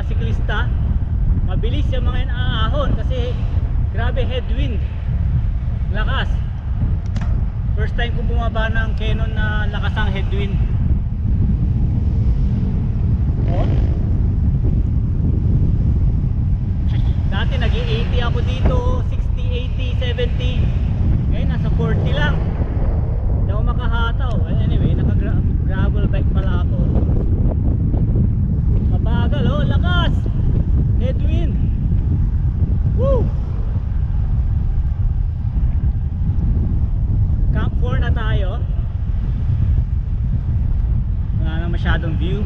siklista, mabilis yung mga inaahon kasi grabe headwind, lakas. First time ko bumaba ng Canon na lakas ang headwind. Oh, dati nag-80 ako dito, 60, 80, 70. Ngayon nasa 40 lang. Hindi ako makahataw. Anyway, naka-gravel bike pala ako. Mabagal, oh, lakas. Headwind. Woo! Camp 4 na tayo. Wala na masyadong view.